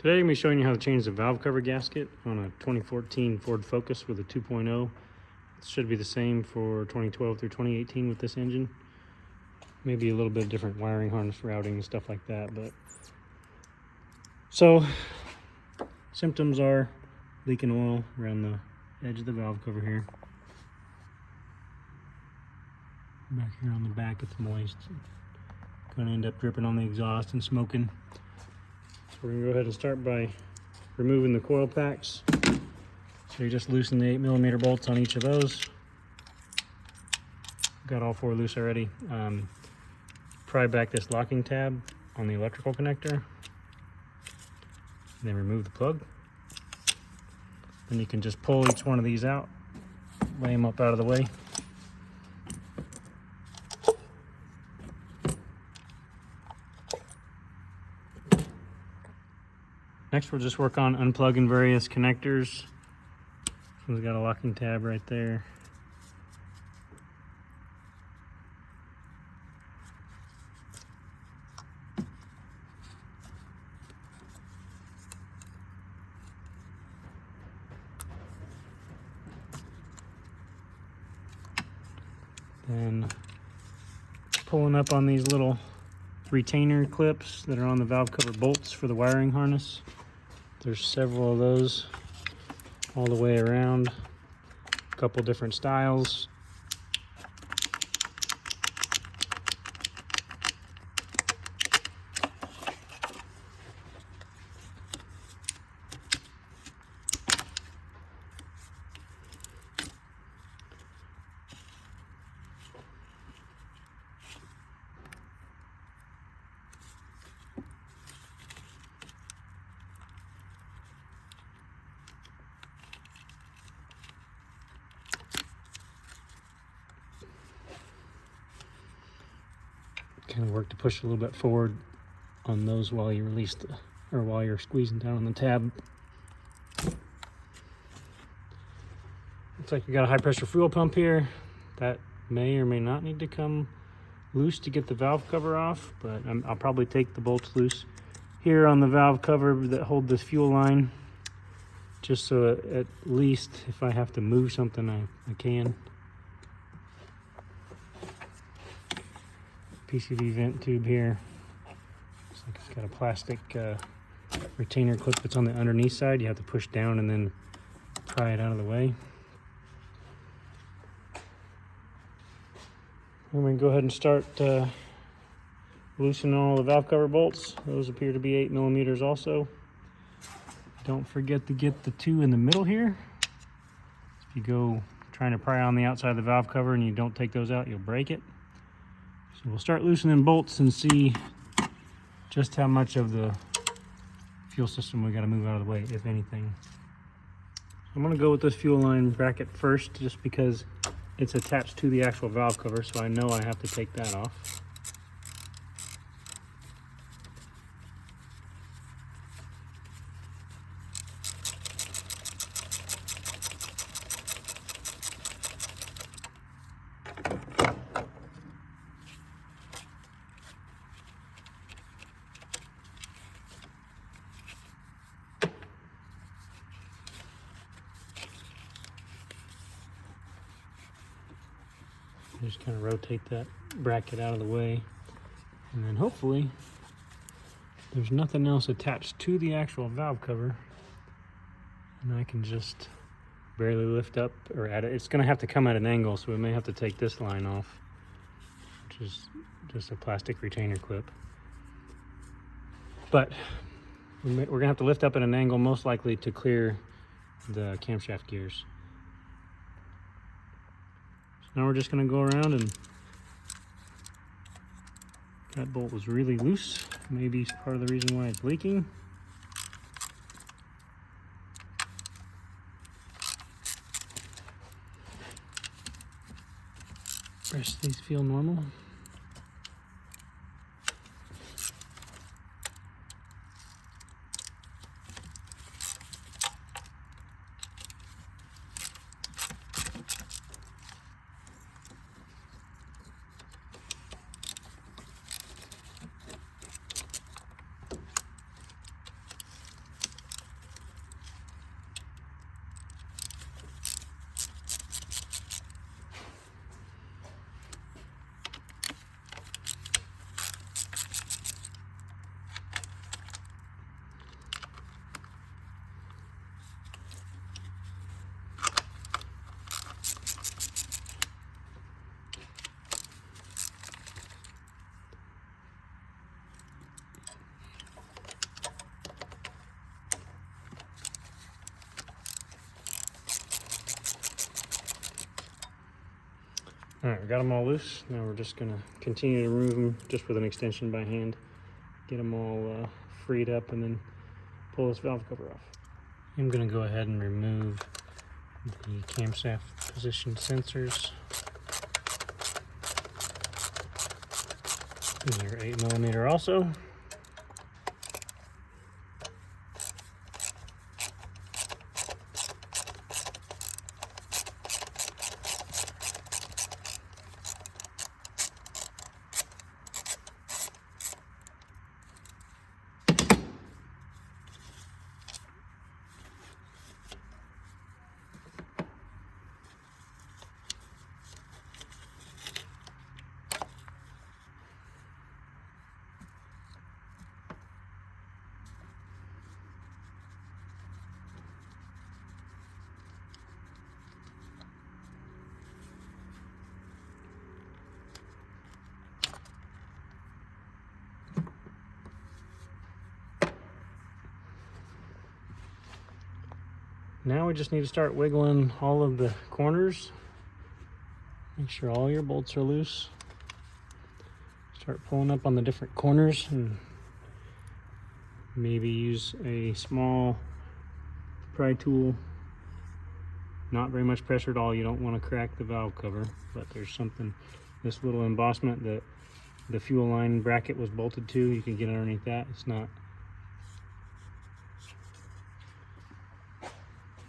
Today I'm going to be showing you how to change the valve cover gasket on a 2014 Ford Focus with a 2.0. It should be the same for 2012 through 2018 with this engine. Maybe a little bit different wiring harness routing and stuff like that. But so symptoms are leaking oil around the edge of the valve cover here. Back here on the back it's moist. Going to end up dripping on the exhaust and smoking. So we're going to go ahead and start by removing the coil packs. So you just loosen the 8mm bolts on each of those. Got all four loose already. Pry back this locking tab on the electrical connector. And then remove the plug. Then you can just pull each one of these out, lay them up out of the way. Next, we'll just work on unplugging various connectors. This one's got a locking tab right there. Then pulling up on these little retainer clips that are on the valve cover bolts for the wiring harness. There's several of those all the way around, a couple different styles. Kind of work to push a little bit forward on those while you release while you're squeezing down on the tab. Looks like you got a high pressure fuel pump here. That may or may not need to come loose to get the valve cover off, but I'll probably take the bolts loose here on the valve cover that hold this fuel line, just so at least if I have to move something, I can. PCV vent tube here. Looks like it's got a plastic retainer clip that's on the underneath side. You have to push down and then pry it out of the way. I'm going to go ahead and start loosening all the valve cover bolts. Those appear to be 8mm also. Don't forget to get the two in the middle here. If you go trying to pry on the outside of the valve cover and you don't take those out, you'll break it. So we'll start loosening bolts and see just how much of the fuel system we got to move out of the way, if anything. I'm going to go with this fuel line bracket first, just because it's attached to the actual valve cover, so I know I have to take that off. Just kind of rotate that bracket out of the way, and then hopefully there's nothing else attached to the actual valve cover, and I can just barely lift up or add it. It's going to have to come at an angle, so we may have to take this line off, which is just a plastic retainer clip. But we're going to have to lift up at an angle, most likely to clear the camshaft gears. Now we're just going to go around, and that bolt was really loose. Maybe it's part of the reason why it's leaking. Rest of these feel normal. All right, we got them all loose. Now we're just gonna continue to remove them just with an extension by hand. Get them all freed up and then pull this valve cover off. I'm gonna go ahead and remove the camshaft position sensors. And your 8mm also. Now we just need to start wiggling all of the corners. Make sure all your bolts are loose. Start pulling up on the different corners and maybe use a small pry tool. Not very much pressure at all. You don't want to crack the valve cover, but there's something, this little embossment that the fuel line bracket was bolted to, you can get underneath that. It's not,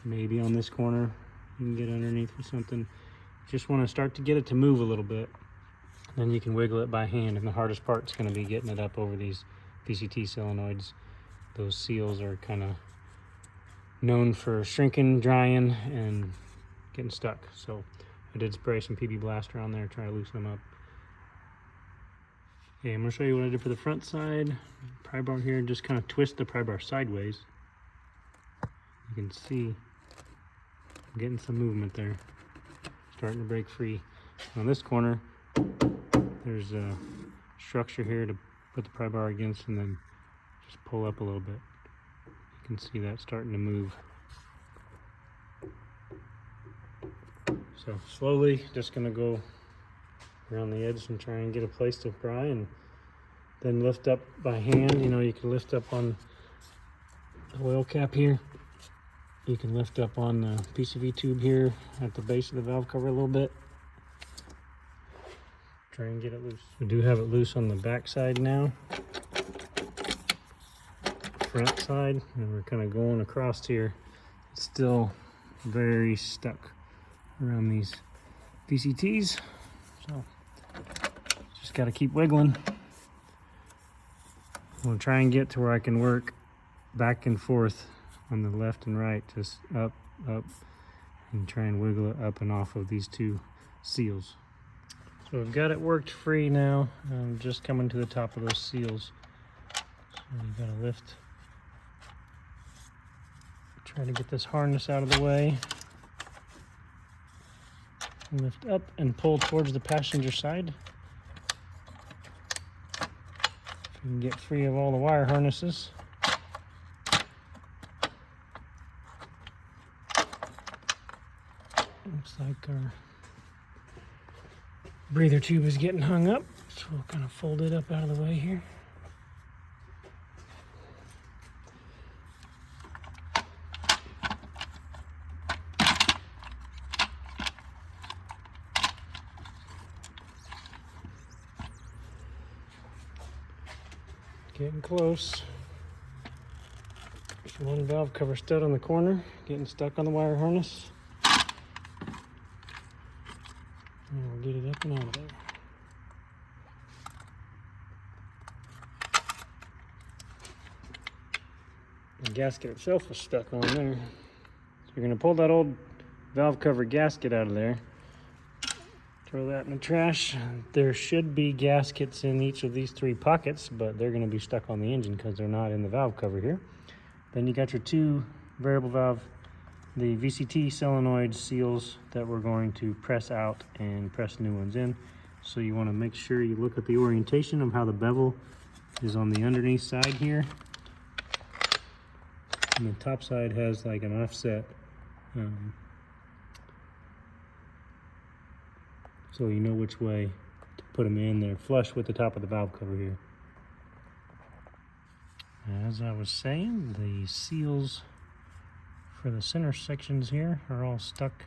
maybe on this corner you can get underneath with something. Just want to start to get it to move a little bit, then you can wiggle it by hand, and the hardest part's going to be getting it up over these VCT solenoids. Those seals are kind of known for shrinking, drying, and getting stuck. So I did spray some PB Blaster on there, try to loosen them up. Okay, I'm going to show you what I did for the front side. Pry bar here, just kind of twist the pry bar sideways. You can see I'm getting some movement there, starting to break free. On this corner, there's a structure here to put the pry bar against and then just pull up a little bit. You can see that starting to move. So slowly, just gonna go around the edge and try and get a place to pry, and then lift up by hand. You know, you can lift up on the oil cap here. You can lift up on the PCV tube here at the base of the valve cover a little bit. Try and get it loose. We do have it loose on the back side now. Front side, and we're kind of going across here. It's still very stuck around these VCTs. So just got to keep wiggling. I'm going to try and get to where I can work back and forth on the left and right, just up, and try and wiggle it up and off of these two seals. So we've got it worked free now. I'm just coming to the top of those seals. So you gotta lift, try to get this harness out of the way. Lift up and pull towards the passenger side. If you can get free of all the wire harnesses. Looks like our breather tube is getting hung up, so we'll kind of fold it up out of the way here. Getting close. There's one valve cover stud on the corner, getting stuck on the wire harness. And we'll get it up and out of there. The gasket itself was stuck on there. So you're going to pull that old valve cover gasket out of there. Throw that in the trash. There should be gaskets in each of these three pockets, but they're going to be stuck on the engine because they're not in the valve cover here. Then you got your two variable valve, the VCT solenoid seals that we're going to press out and press new ones in. So you want to make sure you look at the orientation of how the bevel is on the underneath side here. And the top side has like an offset so you know which way to put them in. They're flush with the top of the valve cover here. As I was saying, the seals for the center sections here are all stuck.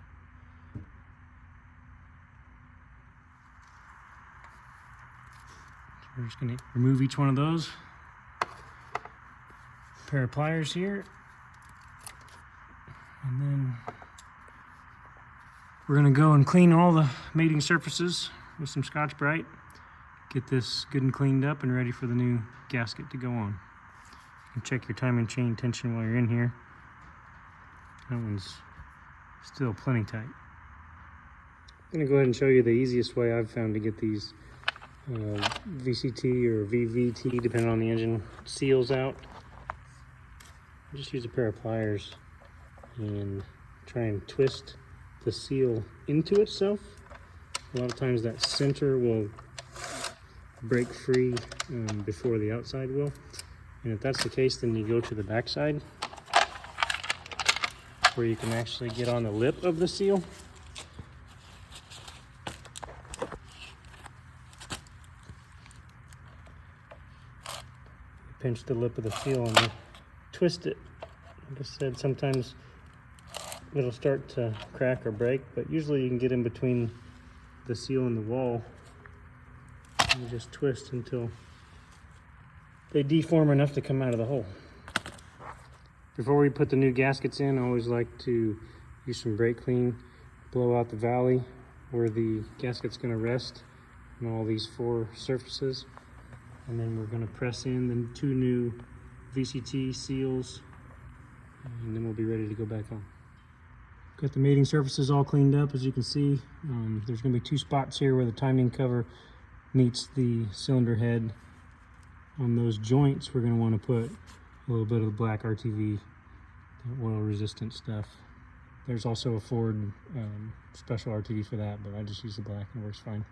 So we're just going to remove each one of those. Pair of pliers here. And then we're going to go and clean all the mating surfaces with some Scotch-Brite. Get this good and cleaned up and ready for the new gasket to go on. You can check your timing chain tension while you're in here. That one's still plenty tight. I'm going to go ahead and show you the easiest way I've found to get these VCT or VVT, depending on the engine, seals out. Just use a pair of pliers and try and twist the seal into itself. A lot of times that center will break free before the outside will. And if that's the case, then you go to the back side where you can actually get on the lip of the seal. Pinch the lip of the seal and twist it. Like I said, sometimes it'll start to crack or break, but usually you can get in between the seal and the wall and you just twist until they deform enough to come out of the hole. Before we put the new gaskets in, I always like to use some brake clean, blow out the valley where the gasket's going to rest on all these 4 surfaces. And then we're going to press in the 2 new VCT seals, and then we'll be ready to go back on. Got the mating surfaces all cleaned up, as you can see. There's going to be 2 spots here where the timing cover meets the cylinder head. On those joints, we're going to want to put a little bit of the black RTV, the oil resistant stuff. There's also a Ford special RTV for that, but I just use the black and it works fine.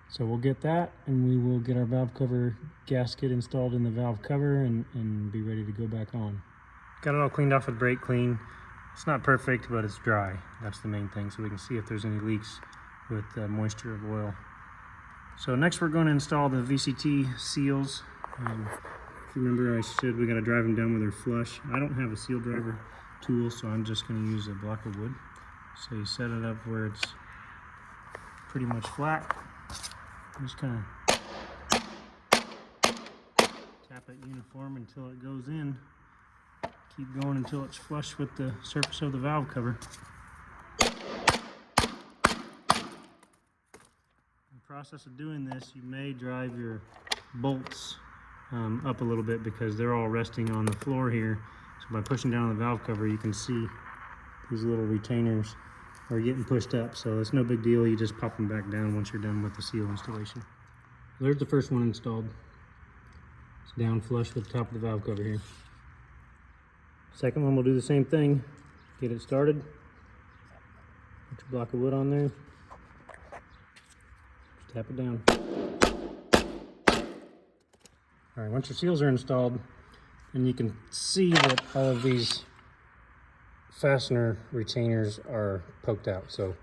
So we'll get that, and we will get our valve cover gasket installed in the valve cover and be ready to go back on. Got it all cleaned off with brake clean. It's not perfect, but it's dry. That's the main thing, so we can see if there's any leaks with the moisture of oil. So next we're going to install the VCT seals. If you remember, I said we got to drive them down where they're flush. I don't have a seal driver tool, so I'm just going to use a block of wood. So you set it up where it's pretty much flat. Just kind of tap it uniform until it goes in. Keep going until it's flush with the surface of the valve cover. In the process of doing this, you may drive your bolts up a little bit because they're all resting on the floor here. So by pushing down on the valve cover, you can see these little retainers are getting pushed up. So it's no big deal. You just pop them back down once you're done with the seal installation. There's the first one installed. It's down flush with the top of the valve cover here. Second one, we'll do the same thing. Get it started. Put your block of wood on there. Just tap it down. All right, once your seals are installed, then you can see that all of these fastener retainers are poked out. So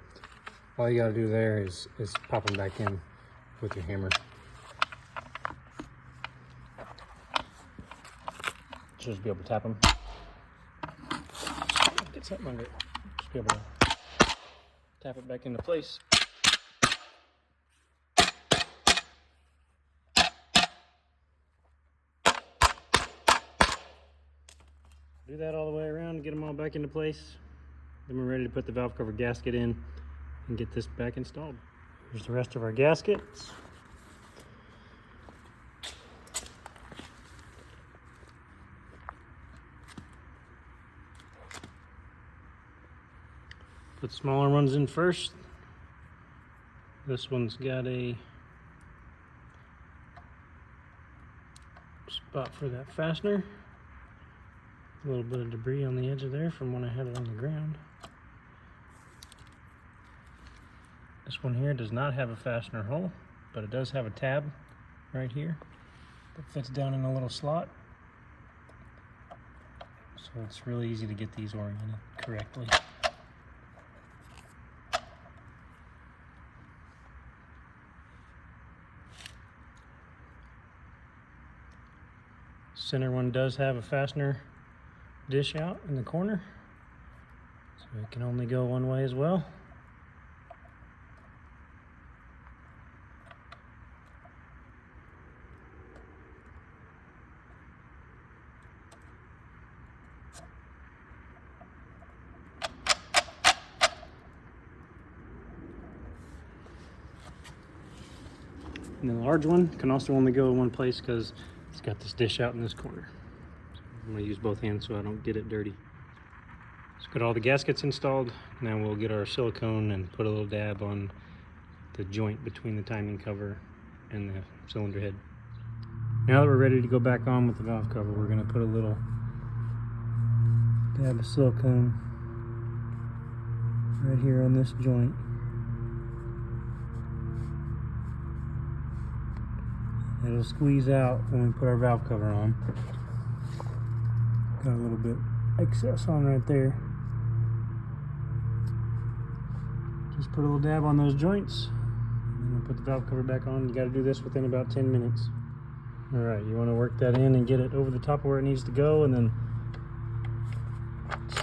all you gotta do there is pop them back in with your hammer. Just be able to tap them. Get something under it. Just be able to tap it back into place. Do that all the way around and get them all back into place. Then we're ready to put the valve cover gasket in and get this back installed. Here's the rest of our gaskets. Put the smaller ones in first. This one's got a spot for that fastener. A little bit of debris on the edge of there from when I had it on the ground. This one here does not have a fastener hole, but it does have a tab right here that fits down in a little slot. So it's really easy to get these oriented correctly. center one does have a fastener dish out in the corner, so it can only go one way as well. And then the large one can also only go in one place because it's got this dish out in this corner. So I'm gonna use both hands so I don't get it dirty. So got all the gaskets installed. Now we'll get our silicone and put a little dab on the joint between the timing cover and the cylinder head. Now that we're ready to go back on with the valve cover, we're gonna put a little dab of silicone right here on this joint. It'll squeeze out when we put our valve cover on. Got a little bit excess on right there. Just put a little dab on those joints, and then put the valve cover back on. You got to do this within about 10 minutes. All right, you want to work that in and get it over the top of where it needs to go, and then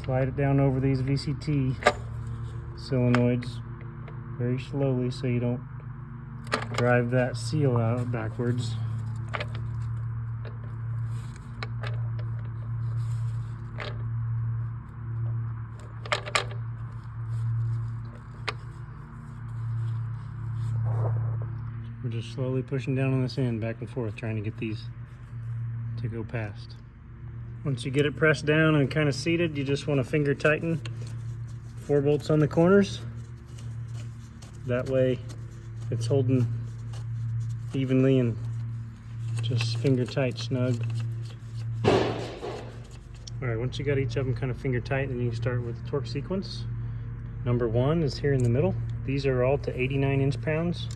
slide it down over these VCT solenoids very slowly so you don't drive that seal out backwards. We're just slowly pushing down on this end, back and forth, trying to get these to go past. Once you get it pressed down and kind of seated, you just want to finger tighten 4 bolts on the corners. That way it's holding evenly and just finger tight snug. All right, once you got each of them kind of finger tight, then you can start with the torque sequence. Number 1 is here in the middle. These are all to 89 inch-pounds.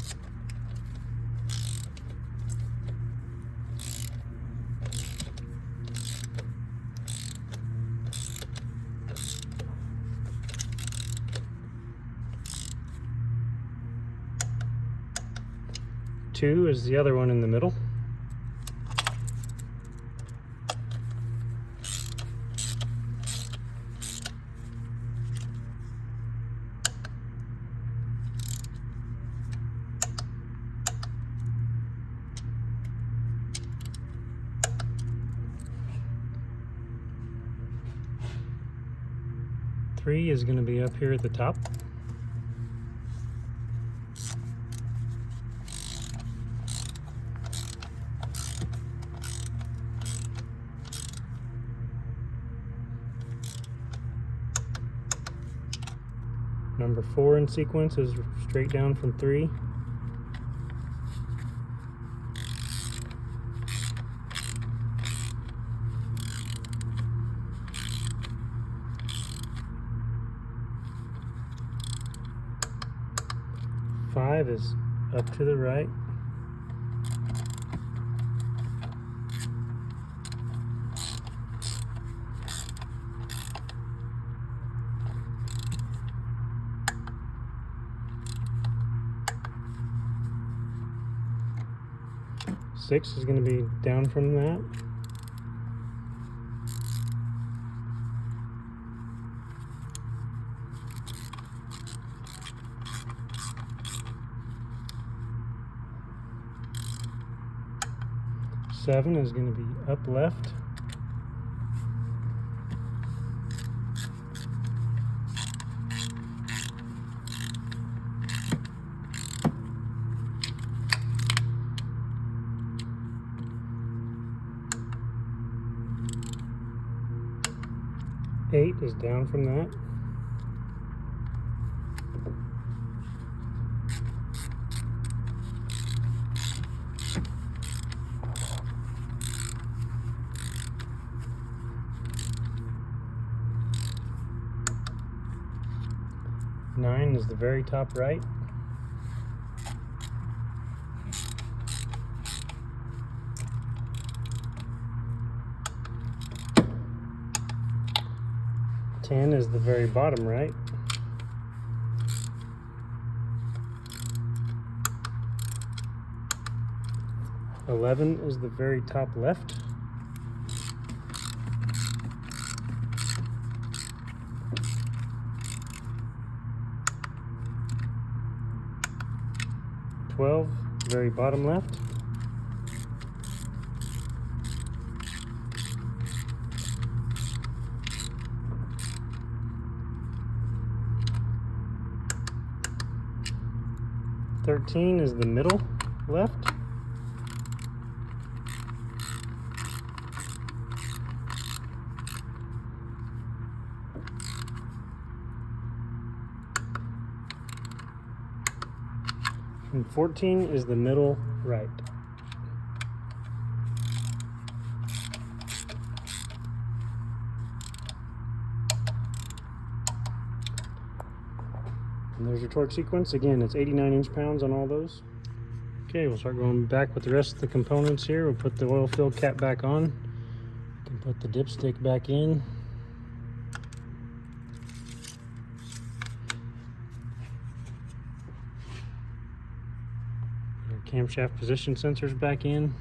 Two is the other one in the middle. Three is going to be up here at the top. Number 4 in sequence is straight down from 3. Five is up to the right. Six is going to be down from that. Seven is going to be up left. Eight is down from that. Nine is the very top right. Ten is the very bottom right. 11 is the very top left. 12, very bottom left. "13" is the middle left. And 14 is the middle right. And there's your torque sequence. Again, it's 89 inch-pounds on all those. Okay, we'll start going back with the rest of the components here. We'll put the oil fill cap back on. We can put the dipstick back in. Camshaft position sensors back in.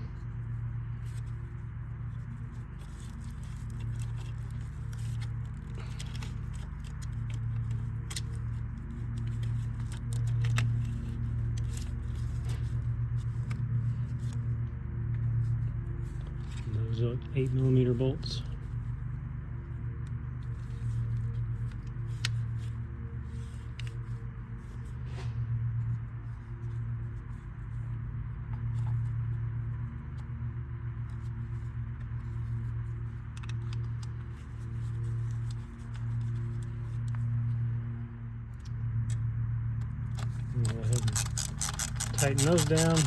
And those are 8mm bolts. Go ahead and tighten those down.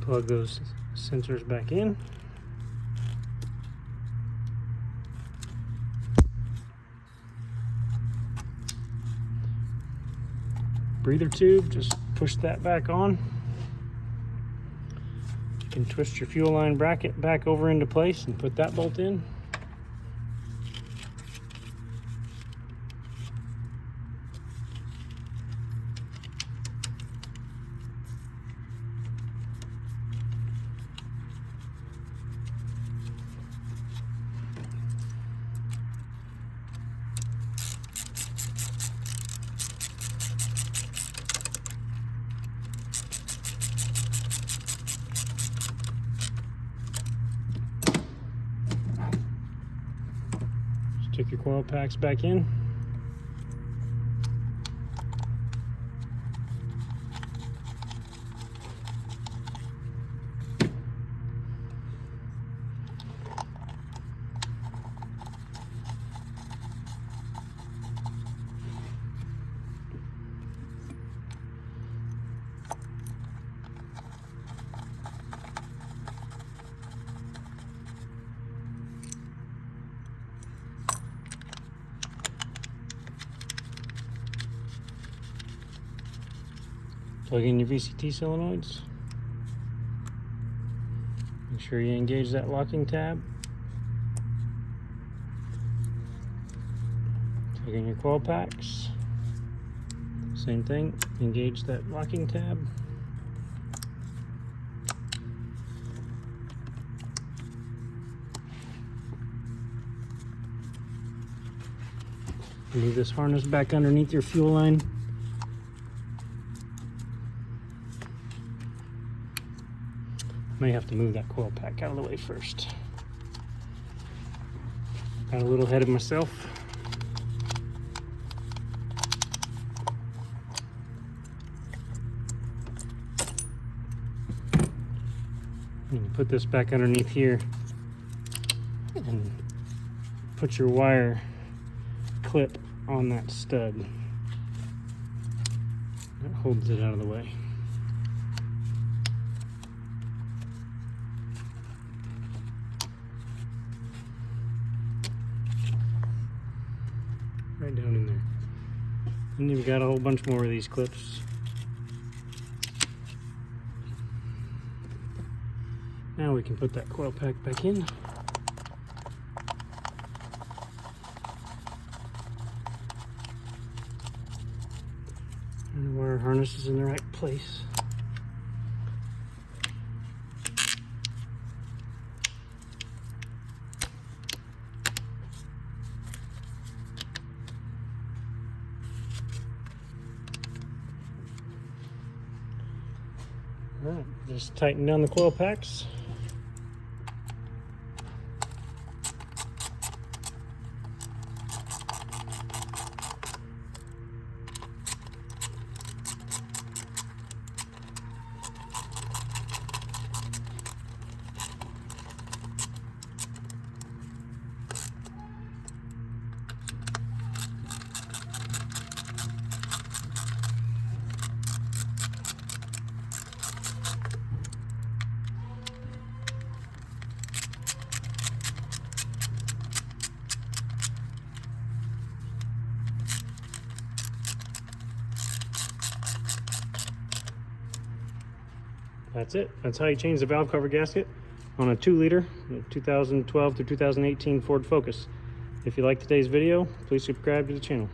Plug those sensors back in. Breather tube, just push that back on. You can twist your fuel line bracket back over into place and put that bolt in. Stick your coil packs back in. Plug in your VCT solenoids. Make sure you engage that locking tab. Plug in your coil packs. Same thing, engage that locking tab. Move this harness back underneath your fuel line. May have to move that coil pack out of the way first. Got a little ahead of myself. You can put this back underneath here and put your wire clip on that stud. That holds it out of the way. Right down in there. And you've got a whole bunch more of these clips. Now we can put that coil pack back in. And the wire harness is in the right place. All right, just tighten down the coil packs. That's it. That's how you change the valve cover gasket on a 2-liter 2012 to 2018 Ford Focus. If you like today's video, please subscribe to the channel.